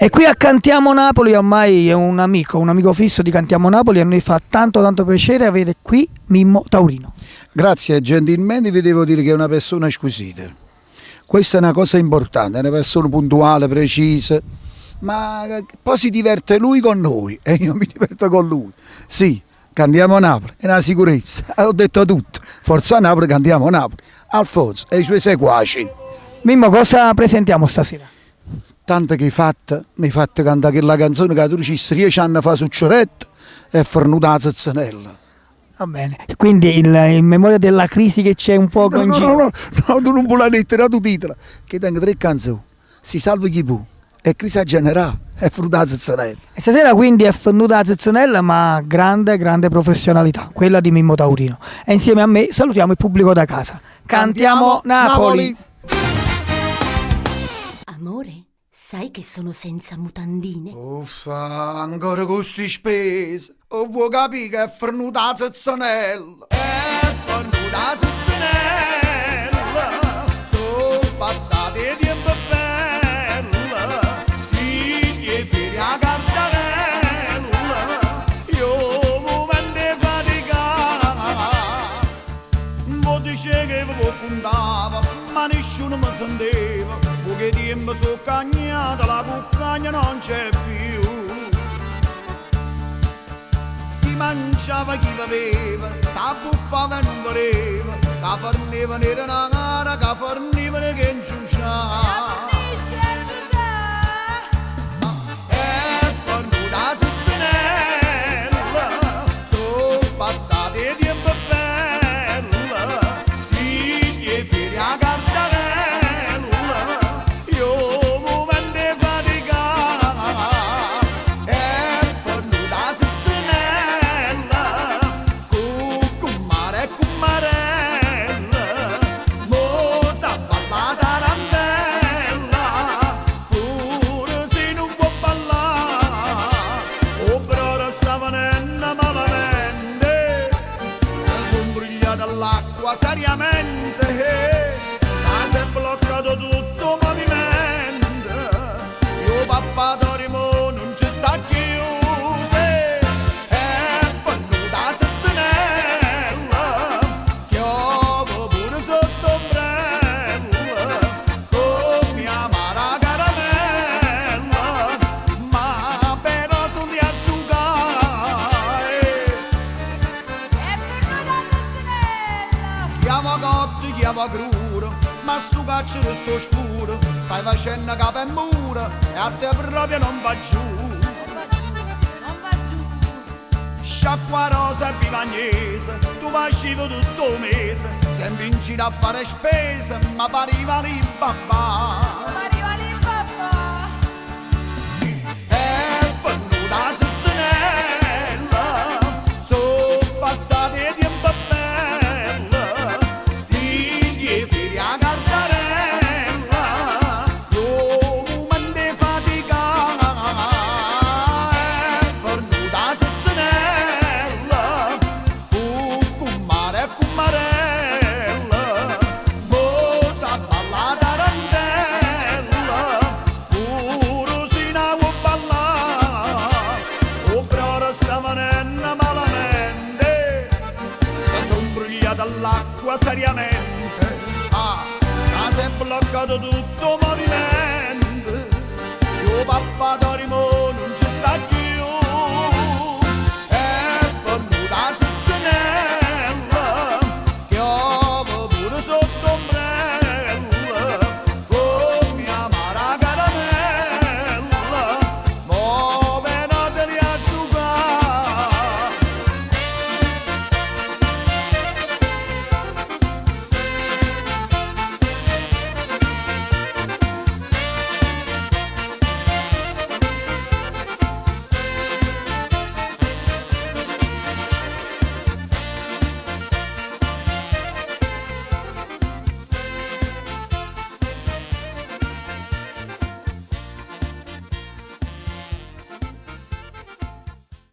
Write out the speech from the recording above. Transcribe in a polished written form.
E qui a Cantiamo Napoli ormai è un amico fisso di Cantiamo Napoli, a noi fa tanto piacere avere qui Mimmo Taurino. Grazie, gentilmente vi devo dire che è una persona squisita. Questa è una cosa importante, è una persona puntuale, precisa, ma poi si diverte lui con noi e io mi diverto con lui. Sì, Cantiamo Napoli, è una sicurezza, ho detto tutto. Forza Napoli, Cantiamo Napoli. Alfonso e i suoi seguaci. Mimmo, cosa presentiamo stasera? Tanto che mi hai fatto cantare quella canzone che tu dicesti 10 anni fa su Cioretto e Fornuta la Zazzanella. Va bene, quindi in memoria della crisi che c'è un po' con No, tu non puoi lettera, tu titola. Che tengo 3 canzoni. Si salva chi può. È crisi generale, è Fornuta la Zazzanella. E stasera quindi è Fornuta la Zazzanella, ma grande professionalità, quella di Mimmo Taurino. E insieme a me salutiamo il pubblico da casa. Cantiamo Napoli. Amore, sai che sono senza mutandine? Uffa, ancora con sti spese. O vuoi capire che è Fornuta la Zazzanella? È Fornuta la Zazzanella. Sono passati tempo bella. Figli e figli a cartarella. Io mi vende fatica. Mo dice che vi puntava, ma nessuno mi sentiva. Poche tempo sono cagnata, la cuccagna non c'è più. Chi mangiava chi beveva, sa buffava e non voleva, che forneva nera una cara, che forneva che inciuciava. È Fornuta la Zazzanella, sono passati tempo bella, figli e figli a cartarella, io mi vende fatica. È Fornuta la Zazzanella, cuccumare e cummarella, mo sa ballare tarantella, pure se non può ballare, o però sta venendo malamente, si son brillata all'acqua seriamente, ma si è bloccato tutto il movimento, io papà dormo non ci sta più. È Fornuta la Zazzanella, chiovo pure sotto ombrella, con mia amara caramella, ma però tu li azzucai. Chiama cotti, chiama crudo, ma sto caccio sto scuro, stai facendo capo e muro e a te proprio non va giù. Sciacqua rosa e bivagnese, tu facevi tutto il mese, sempre in giro a fare spese, ma pariva lì papà. È Fornuta la Zazzanella, sono passati tempo bella, figli e figli a cartarella, io mi vende fatica. È Fornuta la Zazzanella, cuccumare e cummarella, mo sa ballare tarantella, pure se non vuoi ballare, o però sta venendo malamente, si son brillata all'acqua seriamente, si è bloccato tutto il movimento, io papà dormo